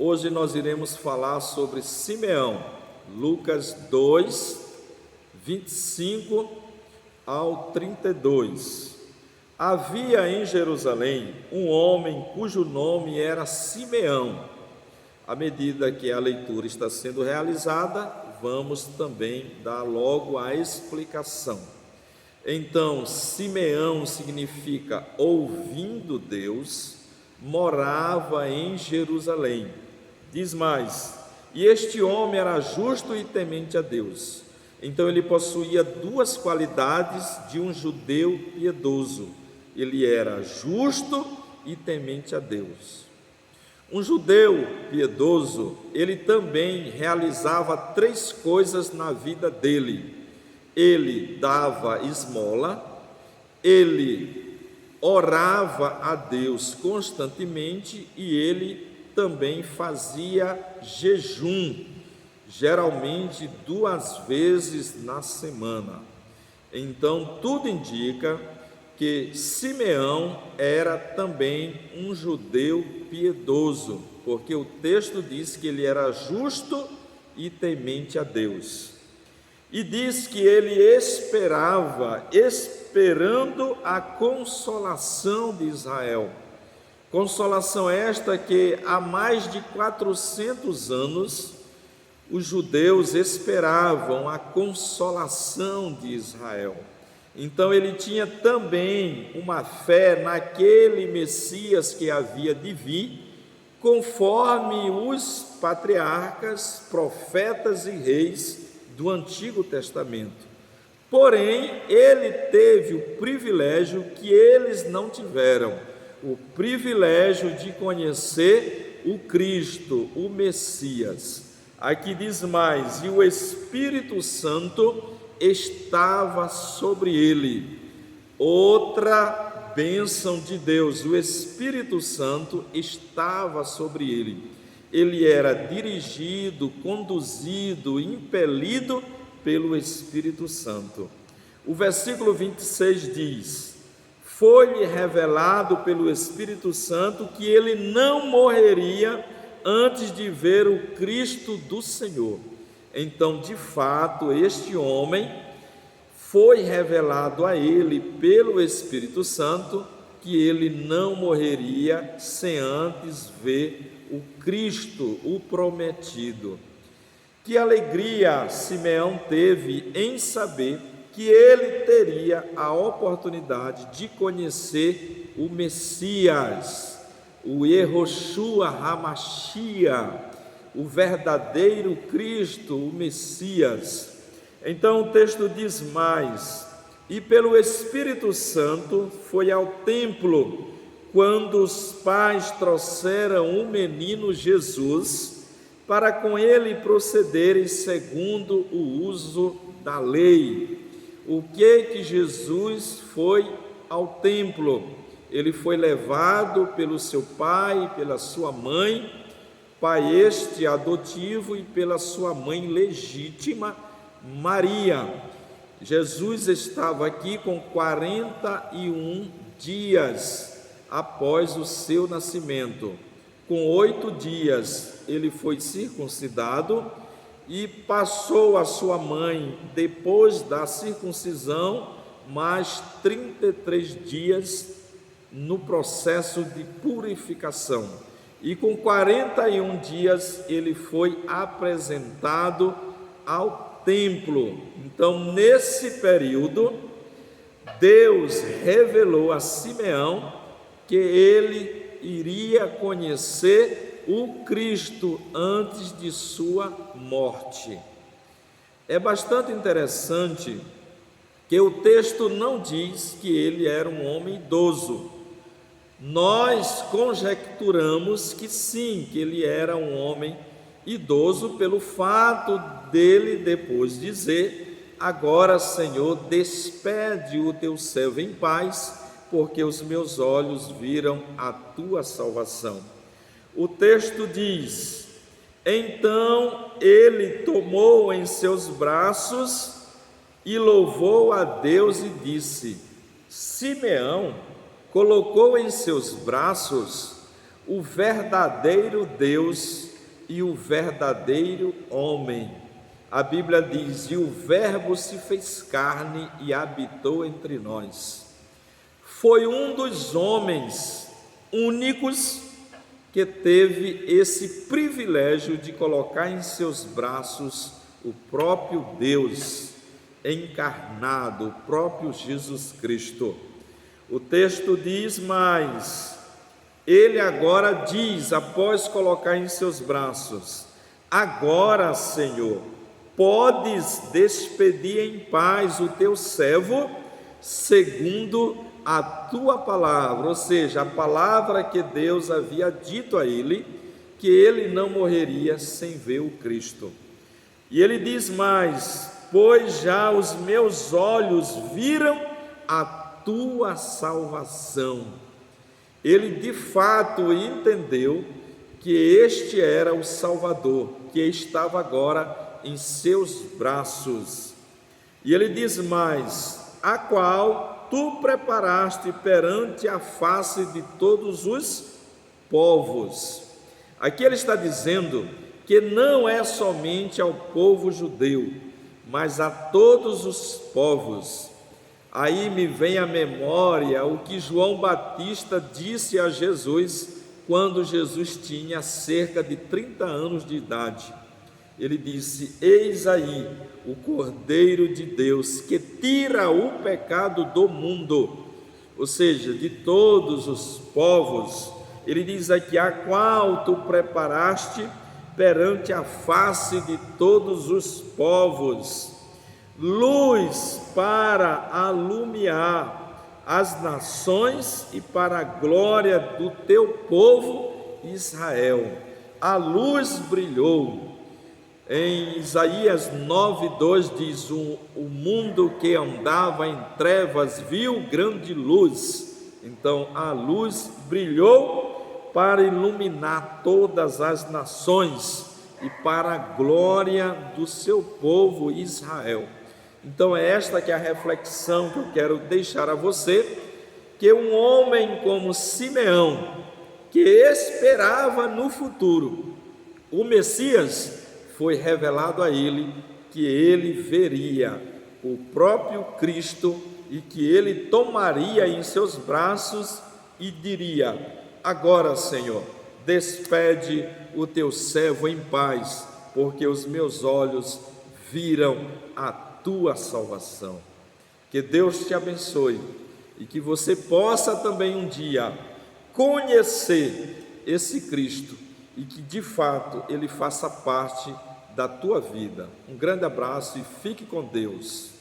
Hoje nós iremos falar sobre Simeão, Lucas 2, 25 ao 32. Havia em Jerusalém um homem cujo nome era Simeão. À medida que a leitura está sendo realizada, vamos também dar logo a explicação. Então, Simeão significa ouvindo Deus, morava em Jerusalém. Diz mais, e este homem era justo e temente a Deus. Então ele possuía duas qualidades de um judeu piedoso. Ele era justo e temente a Deus. Um judeu piedoso, ele também realizava três coisas na vida dele. Ele dava esmola, ele orava a Deus constantemente e ele também fazia jejum, geralmente 2 vezes na semana. Então, tudo indica que Simeão era também um judeu piedoso, porque o texto diz que ele era justo e temente a Deus. E diz que ele esperando a consolação de Israel. Consolação esta que há mais de 400 anos os judeus esperavam a consolação de Israel. Então ele tinha também uma fé naquele Messias que havia de vir, conforme os patriarcas, profetas e reis do Antigo Testamento. Porém, ele teve o privilégio que eles não tiveram, o privilégio de conhecer o Cristo, o Messias. Aqui diz mais, e o Espírito Santo estava sobre ele. Outra bênção de Deus, o Espírito Santo estava sobre ele. Ele era dirigido, conduzido, impelido pelo Espírito Santo. O versículo 26 diz: foi-lhe revelado pelo Espírito Santo que ele não morreria antes de ver o Cristo do Senhor. Então, de fato, este homem foi revelado a ele pelo Espírito Santo que ele não morreria sem antes ver o Cristo, o prometido. Que alegria Simeão teve em saber que ele teria a oportunidade de conhecer o Messias, o Yehoshua HaMashiach, o verdadeiro Cristo, o Messias. Então o texto diz mais, e pelo Espírito Santo foi ao templo quando os pais trouxeram o menino Jesus, para com ele procederem segundo o uso da lei. O que Jesus foi ao templo? Ele foi levado pelo seu pai, pela sua mãe, pai este adotivo, e pela sua mãe legítima, Maria. Jesus estava aqui com 41 dias após o seu nascimento. Com 8 dias ele foi circuncidado e passou a sua mãe, depois da circuncisão, mais 33 dias no processo de purificação. E com 41 dias ele foi apresentado ao templo. Então, nesse período, Deus revelou a Simeão que ele iria conhecer o Cristo antes de sua morte. É bastante interessante que o texto não diz que ele era um homem idoso. Nós conjecturamos que sim, que ele era um homem idoso, pelo fato dele depois dizer: agora, Senhor, despede o teu servo em paz, porque os meus olhos viram a tua salvação. O texto diz: então ele tomou em seus braços e louvou a Deus e disse: Simeão colocou em seus braços o verdadeiro Deus e o verdadeiro homem. A Bíblia diz: e o Verbo se fez carne e habitou entre nós. Foi um dos homens únicos que teve esse privilégio de colocar em seus braços o próprio Deus encarnado, o próprio Jesus Cristo. O texto diz mais: ele agora diz, após colocar em seus braços: agora, Senhor, podes despedir em paz o teu servo, segundo a tua palavra. Ou seja, a palavra que Deus havia dito a ele, que ele não morreria sem ver o Cristo. E ele diz mais: pois já os meus olhos viram a tua salvação. Ele de fato entendeu que este era o Salvador, que estava agora em seus braços. E ele diz mais: a qual tu preparaste perante a face de todos os povos. Aqui ele está dizendo que não é somente ao povo judeu, mas a todos os povos. Aí me vem à memória o que João Batista disse a Jesus quando Jesus tinha cerca de 30 anos de idade. Ele disse: eis aí o Cordeiro de Deus que tira o pecado do mundo, ou seja, de todos os povos. Ele diz aqui: a qual tu preparaste perante a face de todos os povos, luz para alumiar as nações e para a glória do teu povo Israel. A luz brilhou. Em Isaías 9:2 diz: o mundo que andava em trevas viu grande luz. Então a luz brilhou para iluminar todas as nações e para a glória do seu povo Israel. Então é esta que é a reflexão que eu quero deixar a você, que um homem como Simeão, que esperava no futuro o Messias, foi revelado a ele que ele veria o próprio Cristo e que ele tomaria em seus braços e diria: agora, Senhor, despede o teu servo em paz, porque os meus olhos viram a tua salvação. Que Deus te abençoe e que você possa também um dia conhecer esse Cristo e que de fato ele faça parte da tua vida. Um grande abraço e fique com Deus.